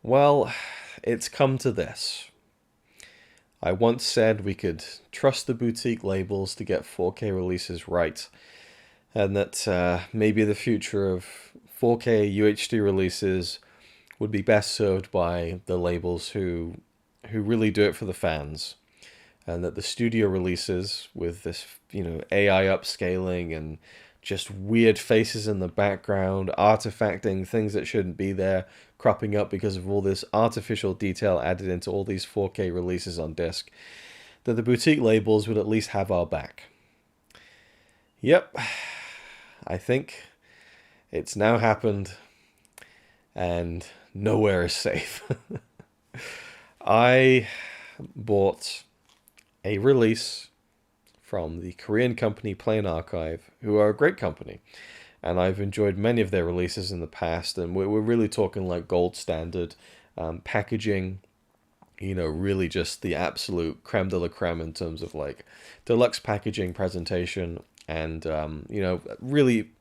Well, it's come to this. I once said we could trust the boutique labels to get 4K releases right, and that maybe the future of 4K UHD releases would be best served by the labels who really do it for the fans, and that the studio releases with this, AI upscaling and just weird faces in the background, artifacting things that shouldn't be there, cropping up because of all this artificial detail added into all these 4K releases on disc, that the boutique labels would at least have our back. Yep, I think it's now happened, and nowhere is safe. I bought a release from the Korean company Plain Archive, who are a great company, and I've enjoyed many of their releases in the past, and we're really talking like gold standard packaging, really just the absolute creme de la creme in terms of like deluxe packaging presentation, and really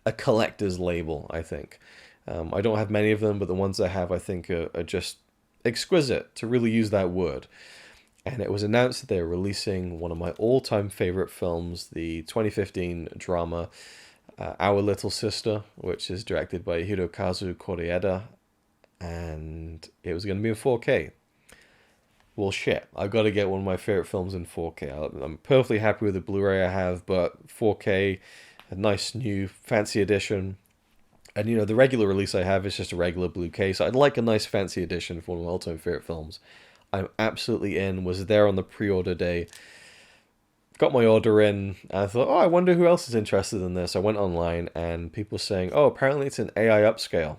a collector's label, I think. I don't have many of them, but the ones I have, I think, are just exquisite, to really use that word. And it was announced that they were releasing one of my all-time favorite films, the 2015 drama Our Little Sister, which is directed by Hirokazu Koreeda, and it was going to be in 4K. Well, shit, I got to get one of my favorite films in 4K. I'm perfectly happy with the Blu-ray I have, but 4K, a nice new fancy edition. And the regular release I have is just a regular Blu-ray, so I'd like a nice fancy edition for one of my all-time favorite films. I'm absolutely in, was there on the pre-order day, got my order in, and I thought, I wonder who else is interested in this. I went online, and people were saying, apparently it's an AI upscale.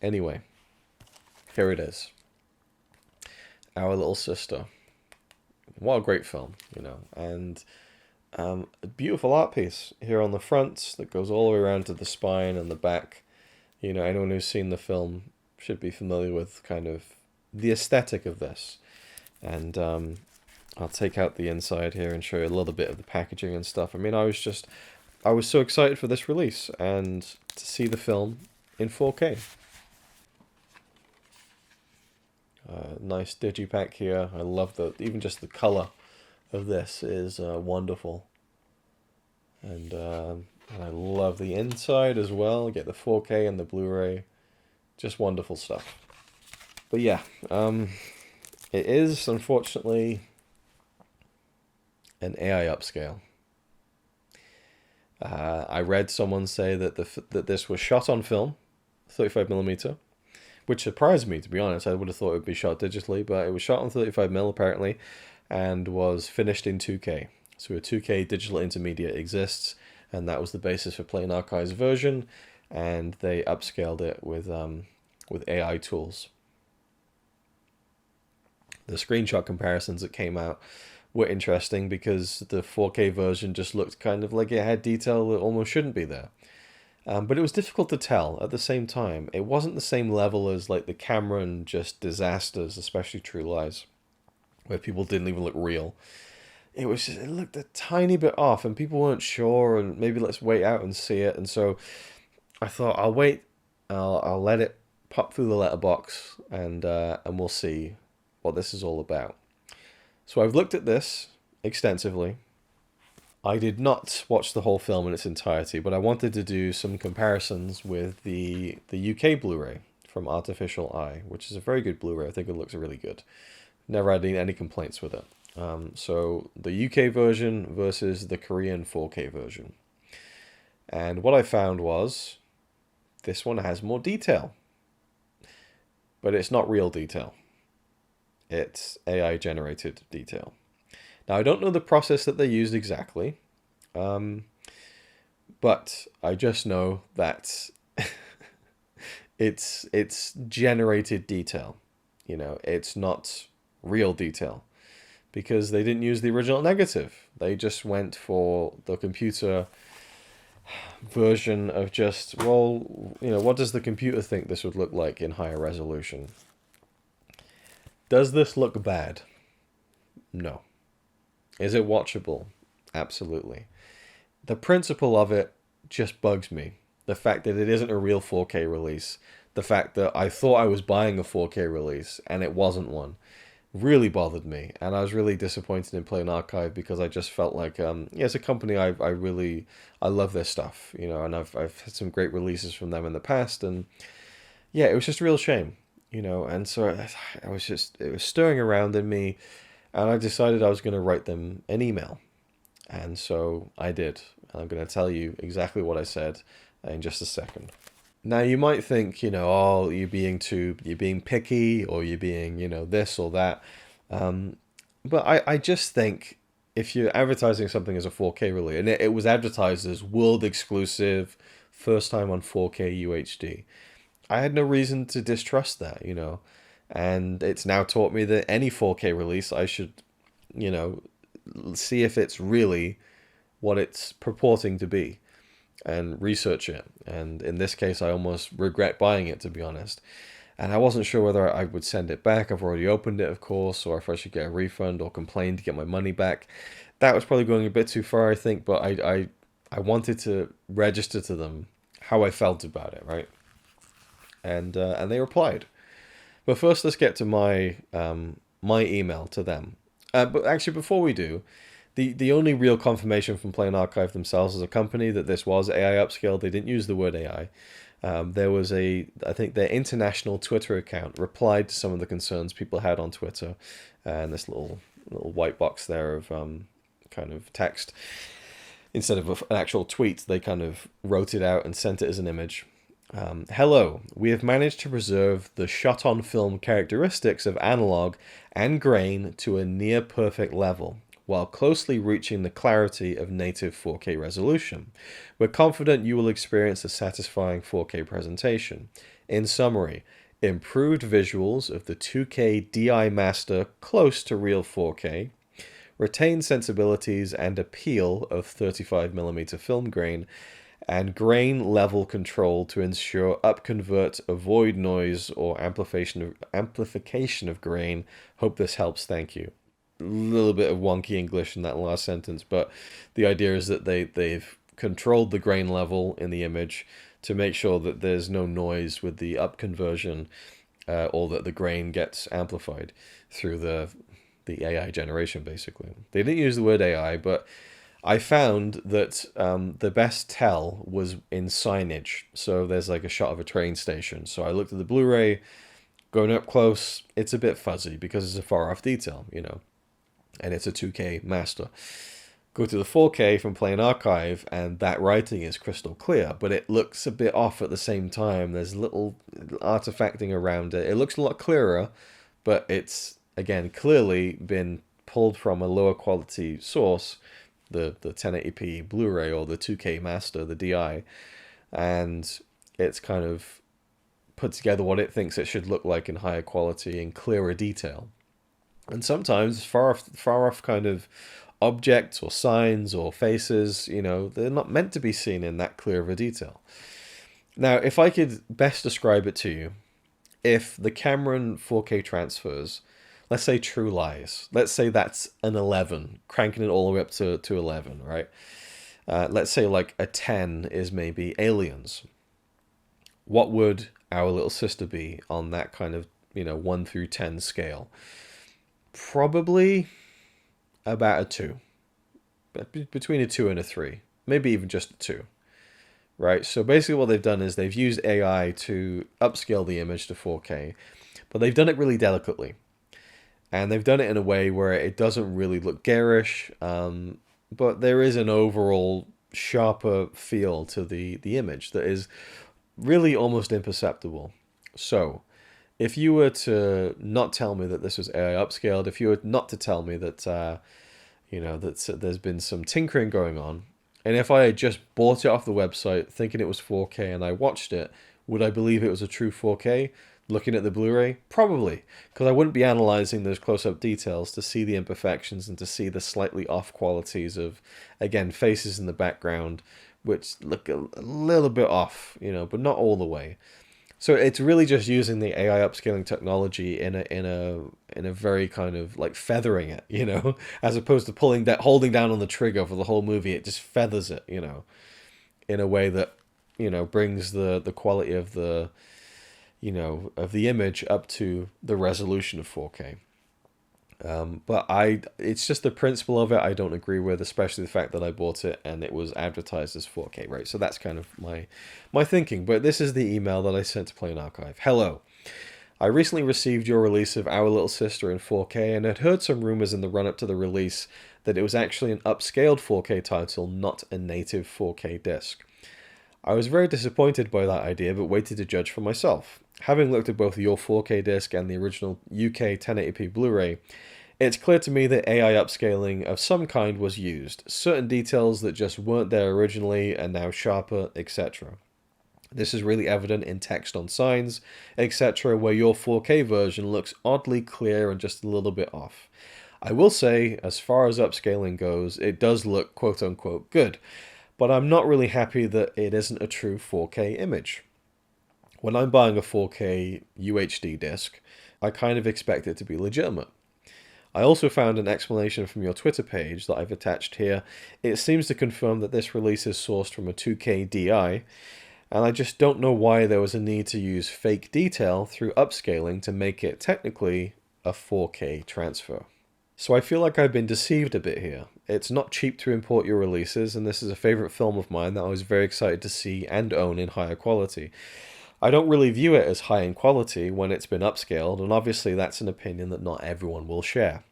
Anyway, here it is. Our Little Sister. What a great film, and a beautiful art piece here on the front that goes all the way around to the spine and the back. Anyone who's seen the film should be familiar with kind of the aesthetic of this. And I'll take out the inside here and show you a little bit of the packaging and stuff. I mean, I was so excited for this release and to see the film in 4K. Nice digipack here. I love even just the color of this is wonderful, and I love the inside as well. Get the 4K and the Blu-ray, just wonderful stuff. But yeah, it is unfortunately an AI upscale. I read someone say that that this was shot on film, 35mm, which surprised me, to be honest. I would have thought it would be shot digitally, but it was shot on 35mm apparently, and was finished in 2K. So a 2K digital intermediate exists, and that was the basis for Plain Archive's version, and they upscaled it with AI tools. The screenshot comparisons that came out were interesting because the 4K version just looked kind of like it had detail that almost shouldn't be there. But it was difficult to tell at the same time. It wasn't the same level as like the Cameron just disasters, especially True Lies, where people didn't even look real. It looked a tiny bit off, and people weren't sure, and maybe let's wait out and see it. And so I thought I'll wait. I'll let it pop through the letterbox, and we'll see what this is all about. So I've looked at this extensively. I did not watch the whole film in its entirety, but I wanted to do some comparisons with the UK Blu-ray from Artificial Eye, which is a very good Blu-ray. I think it looks really good. Never had any complaints with it. So the UK version versus the Korean 4K version. And what I found was this one has more detail, but it's not real detail. It's AI generated detail. Now, I don't know the process that they used exactly, but I just know that it's generated detail. It's not real detail because they didn't use the original negative. They just went for the computer version of just, what does the computer think this would look like in higher resolution? Does this look bad? No. Is it watchable? Absolutely. The principle of it just bugs me. The fact that it isn't a real 4K release, the fact that I thought I was buying a 4K release and it wasn't one, really bothered me. And I was really disappointed in Plain Archive because I just felt like, yeah, it's a company I love their stuff, you know, and I've had some great releases from them in the past, and yeah, it was just a real shame, you know. And so I was just, it was stirring around in me, and I decided I was going to write them an email. And so I did. I'm going to tell you exactly what I said in just a second. Now you might think, you know, oh, you're being picky, or you're being, you know, this or that. Um, but I just think if you're advertising something as a 4K release, and it was advertised as world exclusive, first time on 4K UHD, I had no reason to distrust that, you know. And it's now taught me that any 4K release, I should, you know, see if it's really what it's purporting to be and research it. And in this case, I almost regret buying it, to be honest. And I wasn't sure whether I would send it back. I've already opened it, of course, or if I should get a refund or complain to get my money back. That was probably going a bit too far, I think, but I wanted to register to them how I felt about it, right? And they replied. But first, let's get to my email to them. But actually, before we do, the only real confirmation from Plain Archive themselves as a company that this was AI upscaled, they didn't use the word AI. There was I think their international Twitter account replied to some of the concerns people had on Twitter, and this little white box there of kind of text. Instead of an actual tweet, they kind of wrote it out and sent it as an image. Hello, we have managed to preserve the shot-on-film characteristics of analog and grain to a near-perfect level, while closely reaching the clarity of native 4K resolution. We're confident you will experience a satisfying 4K presentation. In summary, improved visuals of the 2K DI Master close to real 4K, retained sensibilities and appeal of 35mm film grain, and grain level control to ensure upconvert, avoid noise or amplification of grain. Hope this helps. Thank you. A little bit of wonky English in that last sentence, but the idea is that they've controlled the grain level in the image to make sure that there's no noise with the upconversion, or that the grain gets amplified through the AI generation, basically. They didn't use the word AI, but I found that the best tell was in signage. So there's like a shot of a train station. So I looked at the Blu-ray, going up close, it's a bit fuzzy because it's a far off detail, you know, and it's a 2K master. Go to the 4K from Plain Archive, and that writing is crystal clear, but it looks a bit off at the same time. There's little artifacting around it. It looks a lot clearer, but it's, again, clearly been pulled from a lower quality source, the 1080p Blu-ray or the 2K master, the DI, and it's kind of put together what it thinks it should look like in higher quality and clearer detail. And sometimes far off kind of objects or signs or faces, you know, they're not meant to be seen in that clear of a detail. Now, if I could best describe it to you, if the Cameron 4K transfers, let's say True Lies, let's say that's an 11, cranking it all the way up to 11, right? Let's say like a 10 is maybe Aliens. What would Our Little Sister be on that kind of, you know, 1 through 10 scale? Probably about a 2. Between a 2 and a 3. Maybe even just a 2. Right? So basically what they've done is they've used AI to upscale the image to 4K, but they've done it really delicately. And they've done it in a way where it doesn't really look garish, but there is an overall sharper feel to the image that is really almost imperceptible. So, if you were to not tell me that this was AI upscaled, if you were not to tell me that, you know, that there's been some tinkering going on, and if I had just bought it off the website thinking it was 4K and I watched it, would I believe it was a true 4K? Looking at the Blu-ray? Probably, because I wouldn't be analyzing those close-up details to see the imperfections and to see the slightly off qualities of, again, faces in the background, which look a little bit off, you know, but not all the way. So it's really just using the AI upscaling technology in a very kind of like feathering it, as opposed to holding down on the trigger for the whole movie. It just feathers it, in a way that, brings the quality of the image up to the resolution of 4K. But it's just the principle of it I don't agree with, especially the fact that I bought it and it was advertised as 4K, right? So that's kind of my thinking. But this is the email that I sent to Play and Archive. Hello. I recently received your release of Our Little Sister in 4K and had heard some rumors in the run-up to the release that it was actually an upscaled 4K title, not a native 4K disc. I was very disappointed by that idea, but waited to judge for myself. Having looked at both your 4K disc and the original UK 1080p Blu-ray, it's clear to me that AI upscaling of some kind was used. Certain details that just weren't there originally are now sharper, etc. This is really evident in text on signs, etc., where your 4K version looks oddly clear and just a little bit off. I will say, as far as upscaling goes, it does look quote-unquote good, but I'm not really happy that it isn't a true 4K image. When I'm buying a 4K UHD disc, I kind of expect it to be legitimate. I also found an explanation from your Twitter page that I've attached here. It seems to confirm that this release is sourced from a 2K DI, and I just don't know why there was a need to use fake detail through upscaling to make it technically a 4K transfer. So I feel like I've been deceived a bit here. It's not cheap to import your releases, and this is a favorite film of mine that I was very excited to see and own in higher quality. I don't really view it as high in quality when it's been upscaled, and obviously that's an opinion that not everyone will share.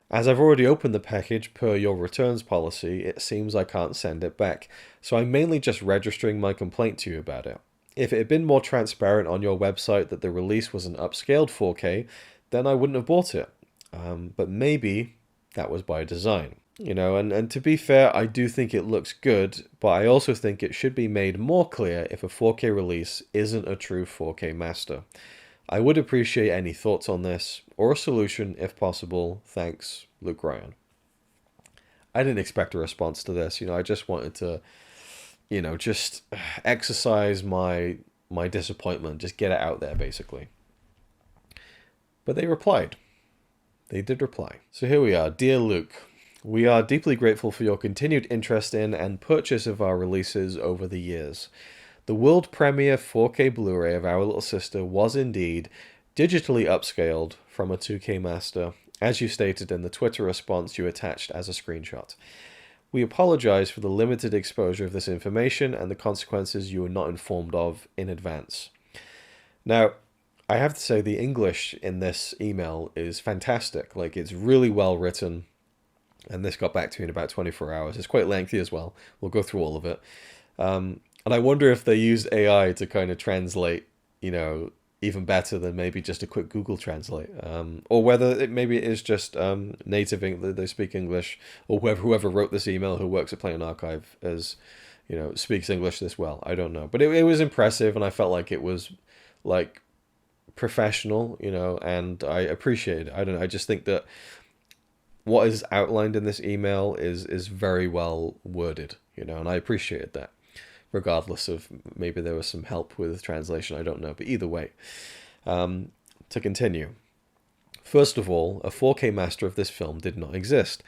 As I've already opened the package per your returns policy, it seems I can't send it back, so I'm mainly just registering my complaint to you about it. If it had been more transparent on your website that the release was an upscaled 4K, then I wouldn't have bought it. But maybe that was by design. And to be fair, I do think it looks good, but I also think it should be made more clear if a 4K release isn't a true 4K master. I would appreciate any thoughts on this, or a solution if possible. Thanks, Luke Ryan. I didn't expect a response to this. I just wanted to, just exercise my disappointment, just get it out there, basically. But they replied. They did reply. So here we are. Dear Luke, we are deeply grateful for your continued interest in and purchase of our releases over the years. The world premiere 4K Blu-ray of Our Little Sister was indeed digitally upscaled from a 2K master, as you stated in the Twitter response you attached as a screenshot. We apologize for the limited exposure of this information and the consequences you were not informed of in advance. Now, I have to say the English in this email is fantastic. Like, it's really well written. And this got back to me in about 24 hours. It's quite lengthy as well. We'll go through all of it. And I wonder if they used AI to kind of translate, even better than maybe just a quick Google Translate. Or whether maybe it is just native English, they speak English, or whoever wrote this email who works at Play and Archive as, speaks English this well. I don't know. But it was impressive, and I felt like it was, like, professional, and I appreciate it. I don't know. I just think that what is outlined in this email is very well worded, and I appreciated that, regardless of maybe there was some help with translation. I don't know, but either way, to continue. First of all, a 4K master of this film did not exist.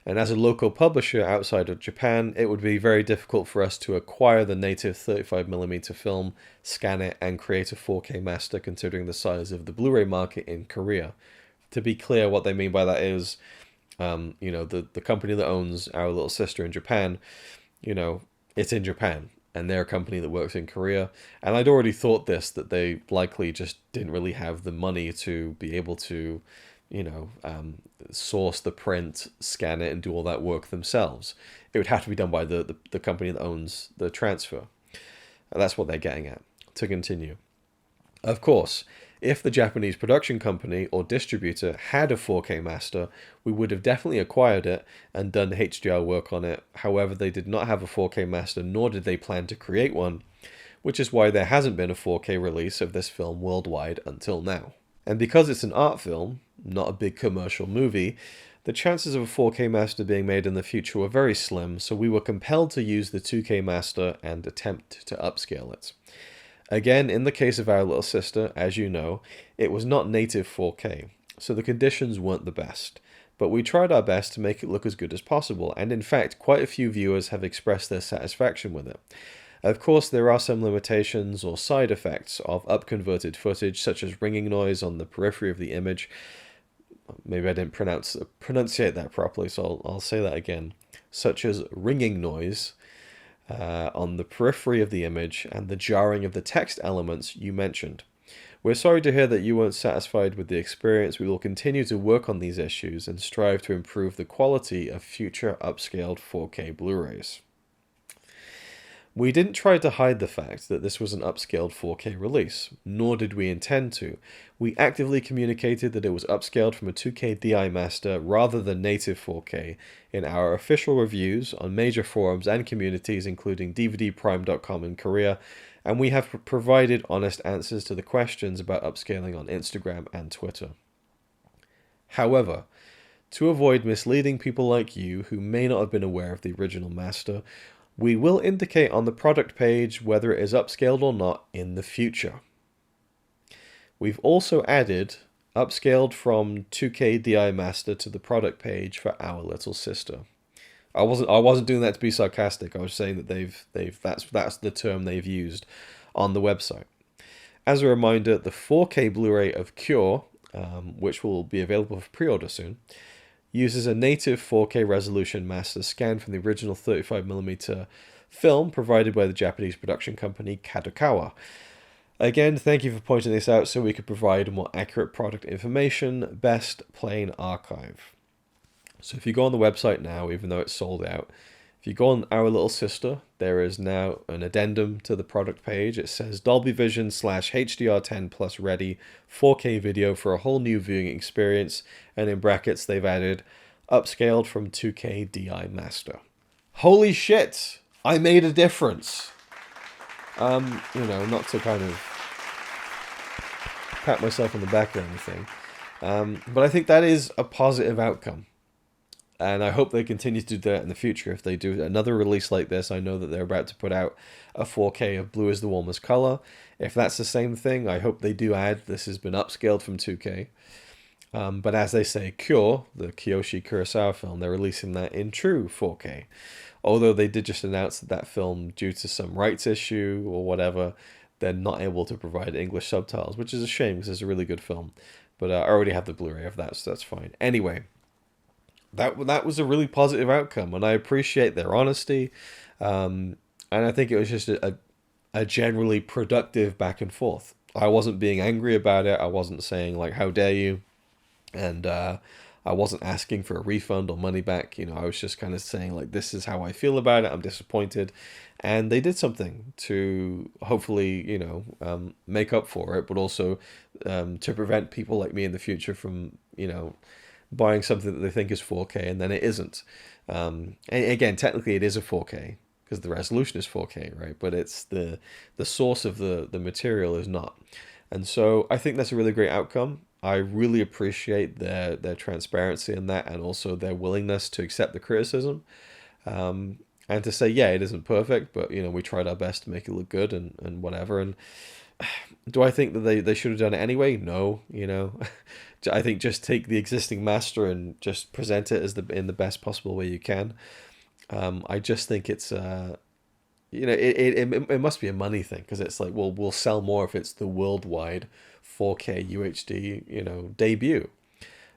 And as a local publisher outside of Japan, it would be very difficult for us to acquire the native 35mm film, scan it, and create a 4K master considering the size of the Blu-ray market in Korea. To be clear, what they mean by that is, the company that owns Our Little Sister in Japan, it's in Japan, and they're a company that works in Korea. And I'd already thought that they likely just didn't really have the money to be able to source the print, scan it, and do all that work themselves. It would have to be done by the company that owns the transfer. And that's what they're getting at. To continue. Of course, if the Japanese production company or distributor had a 4K master, we would have definitely acquired it and done HDR work on it. However, they did not have a 4K master, nor did they plan to create one, which is why there hasn't been a 4K release of this film worldwide until now. And because it's an art film, not a big commercial movie, the chances of a 4K master being made in the future were very slim, so we were compelled to use the 2K master and attempt to upscale it. Again, in the case of Our Little Sister, as you know, it was not native 4K, so the conditions weren't the best. But we tried our best to make it look as good as possible, and in fact, quite a few viewers have expressed their satisfaction with it. Of course, there are some limitations or side effects of upconverted footage, such as ringing noise on the periphery of the image. Maybe I didn't pronunciate that properly, so I'll say that again. Such as ringing noise on the periphery of the image and the jarring of the text elements you mentioned. We're sorry to hear that you weren't satisfied with the experience. We will continue to work on these issues and strive to improve the quality of future upscaled 4K Blu-rays. We didn't try to hide the fact that this was an upscaled 4K release, nor did we intend to. We actively communicated that it was upscaled from a 2K DI master rather than native 4K in our official reviews on major forums and communities including DVDprime.com in Korea, and we have provided honest answers to the questions about upscaling on Instagram and Twitter. However, to avoid misleading people like you who may not have been aware of the original master, we will indicate on the product page whether it is upscaled or not in the future. We've also added upscaled from 2K DI Master to the product page for Our Little Sister. I wasn't doing that to be sarcastic. I was saying that that's the term they've used on the website. As a reminder, the 4K Blu-ray of Cure, which will be available for pre-order soon, uses a native 4K resolution master scanned from the original 35mm film provided by the Japanese production company Kadokawa. Again, thank you for pointing this out so we could provide more accurate product information. Best plain archive. So if you go on the website now, even though it's sold out, if you go on Our Little Sister, there is now an addendum to the product page. It says Dolby Vision / HDR10 Plus ready 4K video for a whole new viewing experience. And in brackets, they've added upscaled from 2K DI Master. Holy shit! I made a difference. Not to kind of pat myself on the back or anything. But I think that is a positive outcome. And I hope they continue to do that in the future. If they do another release like this, I know that they're about to put out a 4K of Blue is the Warmest Color. If that's the same thing, I hope they do add this has been upscaled from 2K. But as they say, Cure, the Kiyoshi Kurosawa film, they're releasing that in true 4K. Although they did just announce that film, due to some rights issue or whatever, they're not able to provide English subtitles, which is a shame because it's a really good film. But I already have the Blu-ray of that, so that's fine. Anyway. That was a really positive outcome, and I appreciate their honesty. And I think it was just a generally productive back and forth. I wasn't being angry about it. I wasn't saying, like, how dare you? And I wasn't asking for a refund or money back. I was just kind of saying, like, this is how I feel about it. I'm disappointed. And they did something to hopefully, make up for it, but also to prevent people like me in the future from, buying something that they think is 4K and then it isn't. And again, technically it is a 4K because the resolution is 4K, right? But it's the source of the material is not. And so I think that's a really great outcome. I really appreciate their transparency in that, and also their willingness to accept the criticism. And to say, yeah, it isn't perfect, but we tried our best to make it look good and whatever. And do I think that they should have done it anyway? No, I think just take the existing master and just present it as in the best possible way you can. I just think it's it must be a money thing, because it's like, well, we'll sell more if it's the worldwide 4K UHD debut.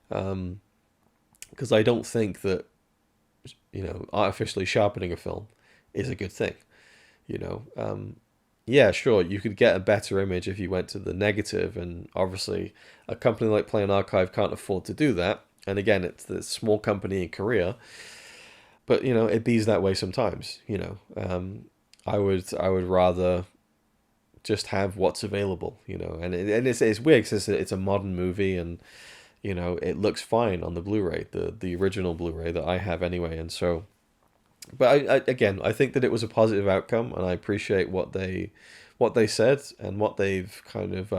Because I don't think that artificially sharpening a film is a good thing. Yeah, sure, you could get a better image if you went to the negative, and obviously a company like Play and Archive can't afford to do that. And again, it's the small company in Korea, but it bees that way sometimes. I would rather just have what's available. And it's weird because it's a modern movie, and it looks fine on the Blu-ray, the original Blu-ray that I have anyway, and so. But I think that it was a positive outcome, and I appreciate what they said and what they've kind of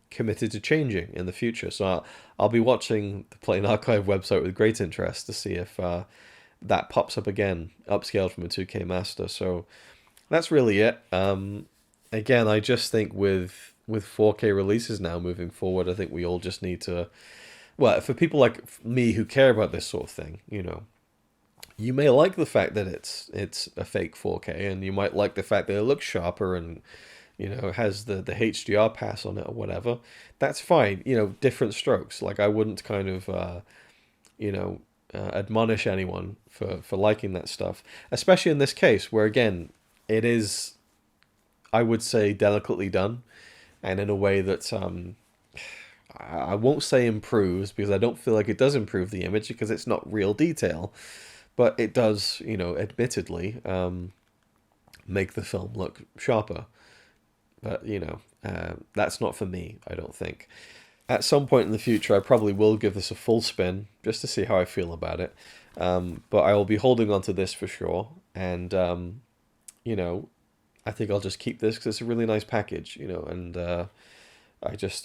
committed to changing in the future. So I'll be watching the Play and Archive website with great interest to see if that pops up again, upscaled from a 2K master. So that's really it. again, I just think with 4K releases now moving forward, I think we all just need to, well, for people like me who care about this sort of thing, you may like the fact that it's a fake 4K, and you might like the fact that it looks sharper and has the HDR pass on it or whatever. That's fine. Different strokes. Like, I wouldn't kind of admonish anyone for liking that stuff, especially in this case where, again, it is, I would say, delicately done, and in a way that I won't say improves, because I don't feel like it does improve the image, because it's not real detail, but it does, admittedly, make the film look sharper. But that's not for me, I don't think. At some point in the future, I probably will give this a full spin just to see how I feel about it. But I will be holding on to this for sure, and you know, I think I'll just keep this because it's a really nice package, and I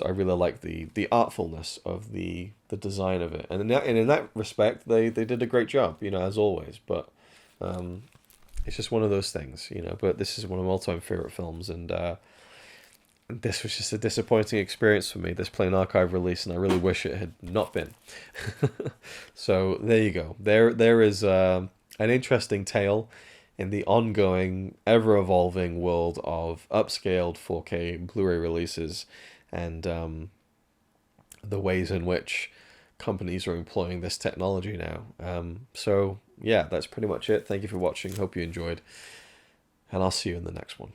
really like the artfulness of the design of it, and in that respect, they did a great job, as always. But it's just one of those things, But this is one of my all-time favorite films, and this was just a disappointing experience for me, this Plain Archive release, and I really wish it had not been. So there you go. There is an interesting tale in the ongoing, ever-evolving world of upscaled 4K Blu-ray releases, and the ways in which companies are employing this technology now. So yeah, that's pretty much it. Thank you for watching. Hope you enjoyed, and I'll see you in the next one.